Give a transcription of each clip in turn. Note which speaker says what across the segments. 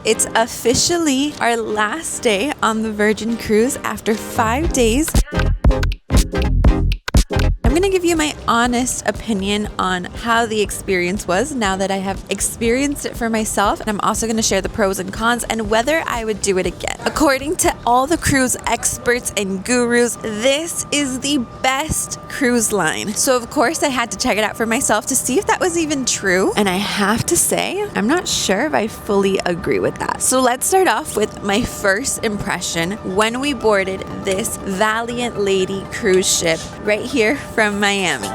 Speaker 1: It's officially our last day on the Virgin Cruise after 5 days. I'm gonna give you my honest opinion on how the experience was now that I have experienced it for myself, and I'm also gonna share the pros and cons and whether I would do it again. According to all the cruise experts and gurus, this is the best cruise line. So of course I had to check it out for myself to see if that was even true, and I have to say, I'm not sure if I fully agree with that. So let's start off with my first impression when we boarded this Valiant Lady cruise ship right here from Miami.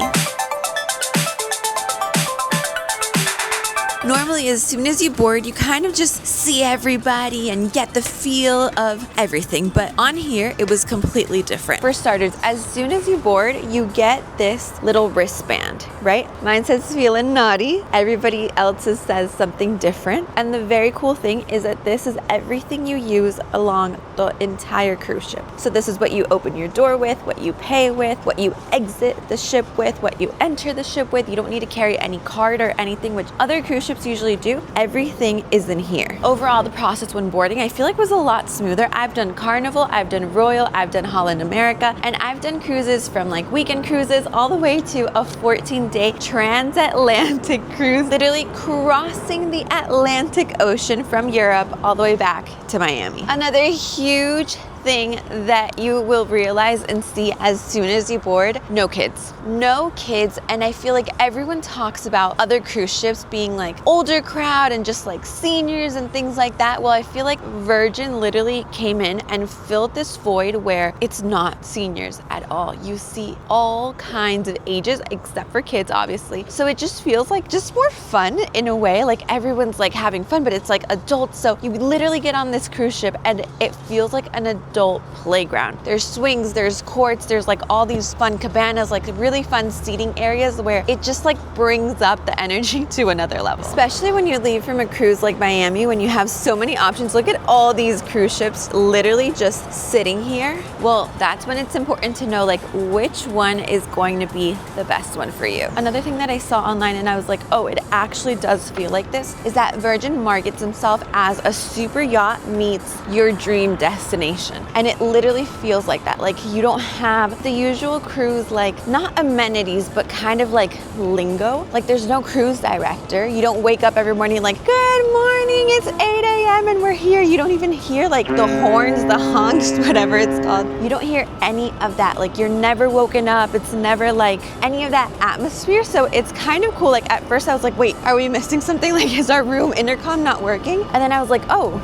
Speaker 1: Normally, as soon as you board, you kind of just see everybody and get the feel of everything. But on here, it was completely different. For starters, as soon as you board, you get this little wristband, right? Mine says feeling naughty. Everybody else's says something different. And the very cool thing is that this is everything you use along the entire cruise ship. So this is what you open your door with, what you pay with, what you exit the ship with, what you enter the ship with. You don't need to carry any card or anything, which other cruise ships usually do. Everything is in here. Overall, the process when boarding, I feel like was a lot smoother. I've done Carnival, I've done Royal, I've done Holland America, and I've done cruises from like weekend cruises all the way to a 14-day transatlantic cruise, literally crossing the Atlantic Ocean from Europe all the way back to Miami. Another huge thing that you will realize and see as soon as you board, no kids. No kids, and I feel like everyone talks about other cruise ships being like older crowd and just like seniors and things like that. Well, I feel like Virgin literally came in and filled this void where it's not seniors at all. You see all kinds of ages except for kids, obviously. So it just feels like just more fun in a way. Like everyone's like having fun, but it's like adults. So you literally get on this cruise ship and it feels like an adult playground. There's swings, there's courts, there's like all these fun cabanas, like really fun seating areas where it just like brings up the energy to another level. Especially when you leave from a cruise like Miami, when you have so many options. Look at all these cruise ships literally just sitting here. Well, that's when it's important to know like which one is going to be the best one for you. Another thing that I saw online and I was like, oh, it actually does feel like this, is that Virgin markets himself as a super yacht meets your dream destination. And it literally feels like that. Like you don't have the usual cruise, like not amenities, but kind of like lingo. Like there's no cruise director. You don't wake up every morning like, good morning, it's 8 a.m. and we're here. You don't even hear like the horns, the honks, whatever it's called. You don't hear any of that. Like you're never woken up. It's never like any of that atmosphere. So it's kind of cool. Like at first I was like, wait, are we missing something? Like is our room intercom not working? And then I was like, oh,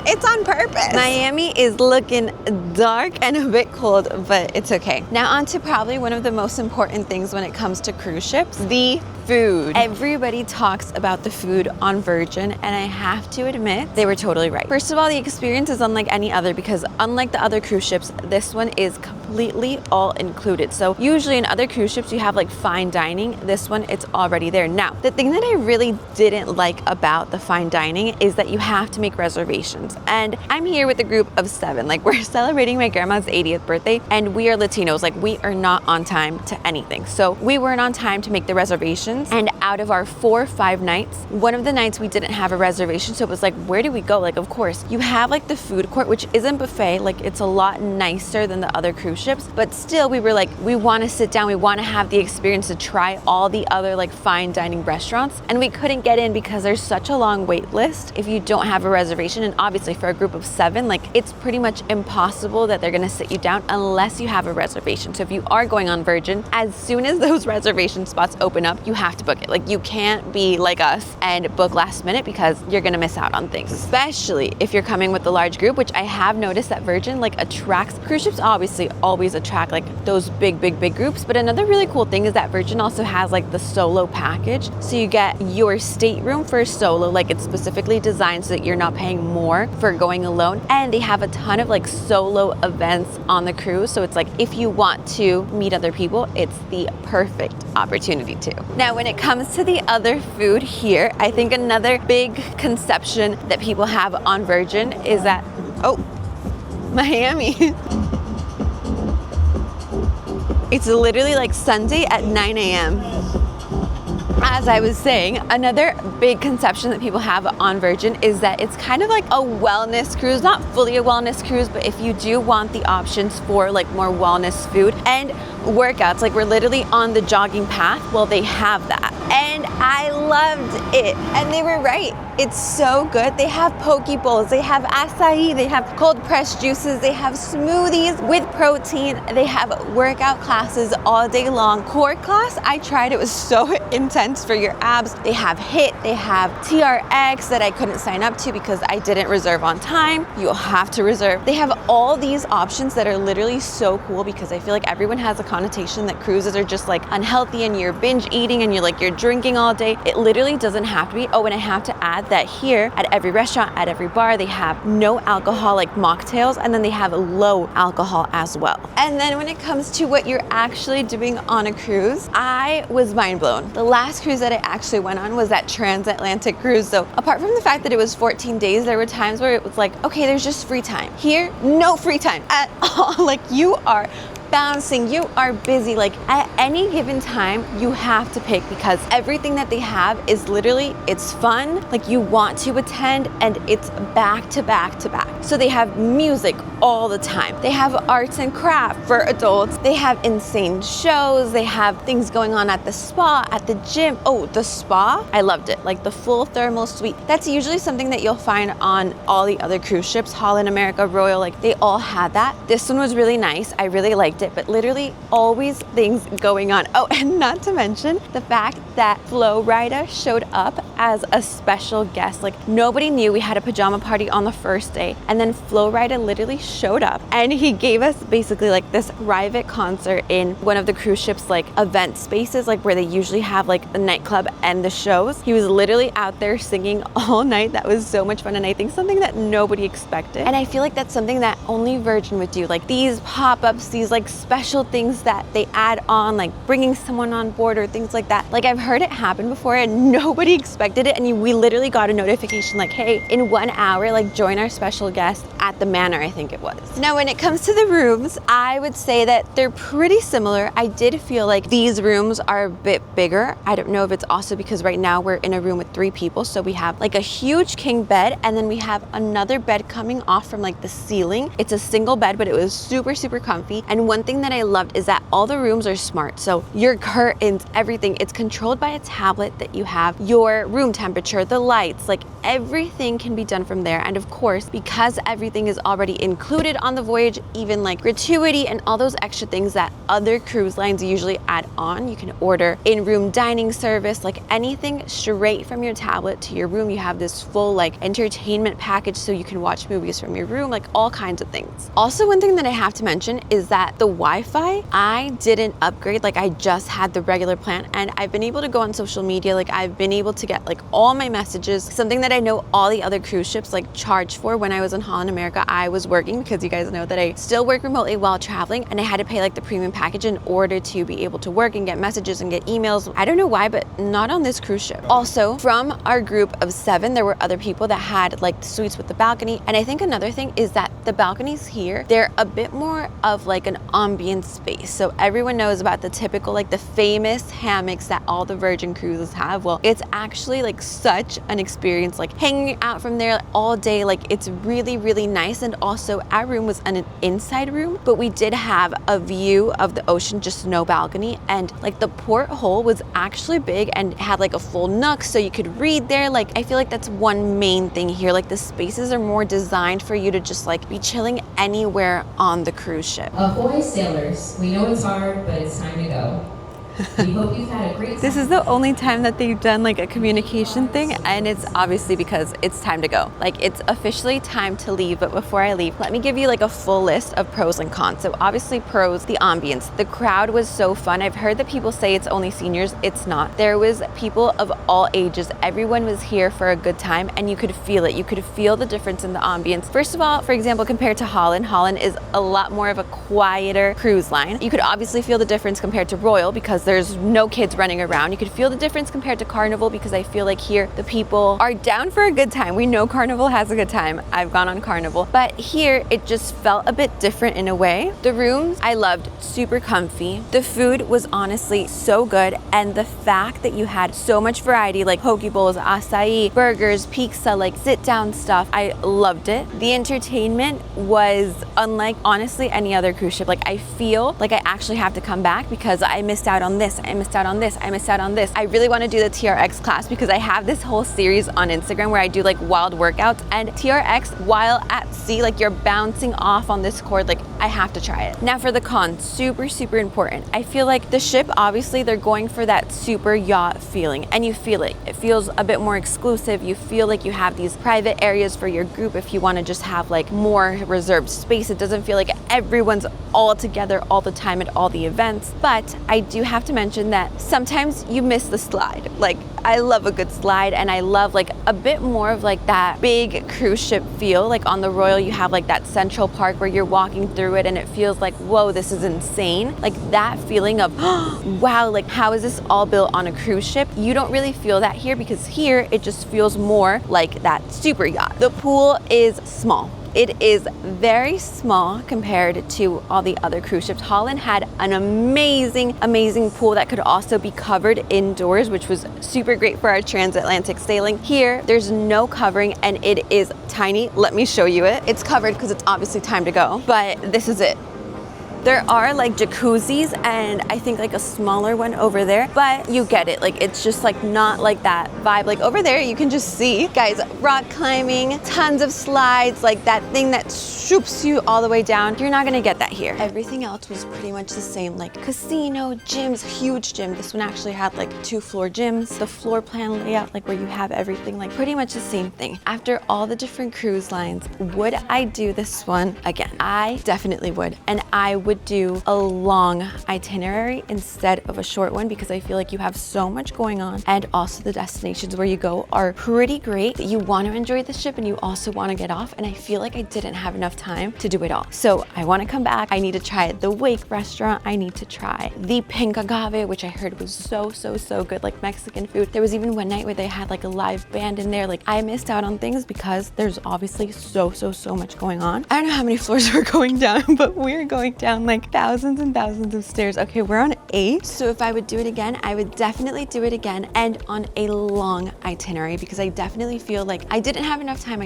Speaker 1: it's on purpose. Miami is looking dark and a bit cold, but it's okay. Now on to probably one of the most important things when it comes to cruise ships, the food. Everybody talks about the food on Virgin, and I have to admit, they were totally right. First of all, the experience is unlike any other because unlike the other cruise ships, this one is completely all included. So usually in other cruise ships, you have like fine dining. This one, it's already there. Now, the thing that I really didn't like about the fine dining is that you have to make reservations. And I'm here with a group of 7. Like we're celebrating my grandma's 80th birthday and we are Latinos. Like we are not on time to anything. So we weren't on time to make the reservations. And out of our 4 or 5 nights, one of the nights we didn't have a reservation. So it was like, where do we go? Like, of course, you have like the food court, which isn't buffet. Like it's a lot nicer than the other cruise ships. But still, we were like, we want to sit down. We want to have the experience to try all the other like fine dining restaurants. And we couldn't get in because there's such a long wait list if you don't have a reservation. And obviously for a group of 7, like it's pretty much impossible that they're going to sit you down unless you have a reservation. So if you are going on Virgin, as soon as those reservation spots open up, you have to book it. Like you can't be like us and book last minute because you're going to miss out on things, especially if you're coming with a large group, which I have noticed that Virgin like attracts. Cruise ships obviously always attract like those big groups, but another really cool thing is that Virgin also has like the solo package. So you get your stateroom for solo, like it's specifically designed so that you're not paying more for going alone. And they have a ton of like solo events on the cruise. So it's like if you want to meet other people, it's the perfect opportunity to. Now, when it comes to the other food here, I think another big conception that people have on Virgin is that, oh, Miami. It's literally like Sunday at 9 a.m. as I was saying, another big conception that people have on Virgin is that it's kind of like a wellness cruise, not fully a wellness cruise, but if you do want the options for like more wellness food and workouts, like we're literally on the jogging path, well, they have that. And I loved it. And they were right. It's so good. They have poke bowls, they have acai, they have cold pressed juices, they have smoothies with protein, they have workout classes all day long. Core class, I tried, it was so intense for your abs. They have HIIT, they have TRX that I couldn't sign up to because I didn't reserve on time. You'll have to reserve. They have all these options that are literally so cool because I feel like everyone has a connotation that cruises are just like unhealthy and you're binge eating and you're drinking all day. It literally doesn't have to be. Oh, and I have to add that here at every restaurant, at every bar, they have no alcohol like mocktails, and then they have low alcohol as well. And then when it comes to what you're actually doing on a cruise, I was mind blown. The last cruise that I actually went on was that transatlantic cruise. So apart from the fact that it was 14 days, there were times where it was like, okay, there's just free time. Here, no free time at all. Like you are bouncing, you are busy. Like at any given time, you have to pick because everything that they have is literally, it's fun, like you want to attend, and it's back to back to back. So they have music all the time. They have arts and craft for adults. They have insane shows. They have things going on at the spa, at the gym. Oh, the spa, I loved it. Like the full thermal suite. That's usually something that you'll find on all the other cruise ships, Holland America, Royal, like they all had that. This one was really nice. I really liked it, but literally always things going on. Oh, and not to mention the fact that Flo Rida showed up as a special guest. Like nobody knew. We had a pajama party on the first day, and then Flo Rida literally showed up and he gave us basically like this private concert in one of the cruise ships like event spaces, like where they usually have like the nightclub and the shows. He was literally out there singing all night. That was so much fun, and I think something that nobody expected. And I feel like that's something that only Virgin would do, like these pop-ups, these like special things that they add on, like bringing someone on board or things like that. Like I've heard it happen before and nobody expected it, and we literally got a notification like, hey, in 1 hour, like join our special guest at the Manor, I think it was. Now when it comes to the rooms, I would say that they're pretty similar. I did feel like these rooms are a bit bigger. I don't know if it's also because right now we're in a room with 3 people, so we have like a huge king bed, and then we have another bed coming off from like the ceiling. It's a single bed, but it was super, super comfy. And one thing that I loved is that all the rooms are smart. So your curtains, everything, it's controlled by a tablet that you have, your room temperature, the lights, like everything can be done from there. And of course, because everything is already included on the voyage, even like gratuity and all those extra things that other cruise lines usually add on, you can order in-room dining service, like anything straight from your tablet to your room. You have this full like entertainment package, so you can watch movies from your room, like all kinds of things. Also, one thing that I have to mention is that the Wi-Fi, I didn't upgrade, like I just had the regular plan, and I've been able to go on social media, like I've been able to get like all my messages, something that I know all the other cruise ships like charge for. When I was in Holland America, I was working, because you guys know that I still work remotely while traveling, and I had to pay like the premium package in order to be able to work and get messages and get emails. I don't know why, but not on this cruise ship. Also, from our group of 7, there were other people that had like the suites with the balcony, and I think another thing is that the balconies here, they're a bit more of like an ambient space. So everyone knows about the typical, like the famous hammocks that all the Virgin cruises have. Well, it's actually like such an experience, like hanging out from there all day. Like it's really, really nice. And also our room was an inside room, but we did have a view of the ocean, just no balcony. And like the porthole was actually big and had like a full nook, so you could read there. Like I feel like that's one main thing here. Like the spaces are more designed for you to just like be chilling anywhere on the cruise ship.
Speaker 2: Ahoy sailors, we know it's hard, but it's time to go. We hope you've had a great time.
Speaker 1: This is the only time that they've done like a communication thing, and it's obviously because it's time to go. Like it's officially time to leave. But before I leave, let me give you like a full list of pros and cons. So obviously pros, the ambience. The crowd was so fun. I've heard that people say it's only seniors. It's not. There was people of all ages. Everyone was here for a good time, and you could feel it. You could feel the difference in the ambience. First of all, for example, compared to Holland, Holland is a lot more of a quieter cruise line. You could obviously feel the difference compared to Royal, because because there's no kids running around. You could feel the difference compared to Carnival because I feel like here the people are down for a good time. We know Carnival has a good time. I've gone on Carnival, but here it just felt a bit different in a way. The rooms I loved, super comfy. The food was honestly so good, and the fact that you had so much variety, like poke bowls, acai, burgers, pizza, like sit down stuff, I loved it. The entertainment was unlike honestly any other cruise ship. Like I feel like I actually have to come back because I missed out on this, I missed out on this, I missed out on this. I really want to do the TRX class because I have this whole series on Instagram where I do like wild workouts, and TRX while at sea, like you're bouncing off on this cord, like I have to try it. Now for the cons, super important. I feel like the ship, obviously they're going for that super yacht feeling, and you feel it. It feels a bit more exclusive. You feel like you have these private areas for your group if you want to just have like more reserved space. It doesn't feel like everyone's all together all the time at all the events. But I do have to mention that sometimes you miss the slide. Like I love a good slide, and I love like a bit more of like that big cruise ship feel. Like on the Royal you have like that central park where you're walking through it and it feels like, whoa, this is insane. Like that feeling of wow, like how is this all built on a cruise ship? You don't really feel that here because here it just feels more like that super yacht. The pool is small. It is very small compared to all the other cruise ships. Holland had an amazing pool that could also be covered indoors, which was super great for our transatlantic sailing. Here, there's no covering and it is tiny. Let me show you it. It's covered because it's obviously time to go, but this is it. There are like jacuzzis and I think like a smaller one over there, but you get it. Like it's just like not like that vibe. Like over there you can just see, guys, rock climbing, tons of slides, like that thing that swoops you all the way down. You're not gonna get that here. Everything else was pretty much the same, like casino, gyms, huge gym. This one actually had like 2-floor gyms. The floor plan layout, like where you have everything, like pretty much the same thing. After all the different cruise lines, would I do this one again? I definitely would, and I would do a long itinerary instead of a short one because I feel like you have so much going on, and also the destinations where you go are pretty great. You want to enjoy the ship and you also want to get off, and I feel like I didn't have enough time to do it all. So I want to come back. I need to try the Wake restaurant. I need to try the pink agave, which I heard was so good, like Mexican food. There was even one night where they had like a live band in there. Like I missed out on things because there's obviously so much going on. I don't know how many floors we're going down, but we're going down like thousands and thousands of stairs. Okay, we're on 8. So if I would do it again, I would definitely do it again and on a long itinerary because I definitely feel like I didn't have enough time.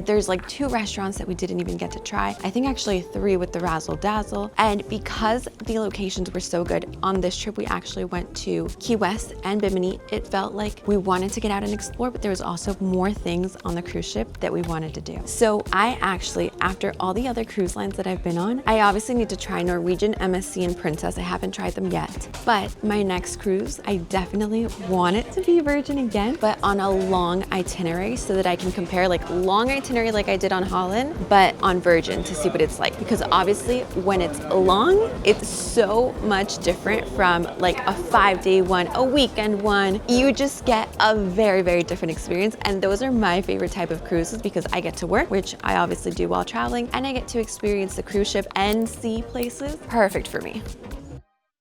Speaker 1: There's like 2 restaurants that we didn't even get to try. I think actually 3 with the Razzle Dazzle. And because the locations were so good, on this trip we actually went to Key West and Bimini. It felt like we wanted to get out and explore, but there was also more things on the cruise ship that we wanted to do. So I actually, after all the other cruise lines that I've been on, I obviously need to try Norwegian, MSC, and Princess. I haven't tried them yet, but my next cruise, I definitely want it to be Virgin again, but on a long itinerary so that I can compare like long itinerary like I did on Holland, but on Virgin to see what it's like. Because obviously when it's long, it's so much different from like a 5-day one, a weekend one. You just get a very different experience. And those are my favorite type of cruises because I get to work, which I obviously do while traveling, and I get to experience the cruise ship and see places. Perfect for me.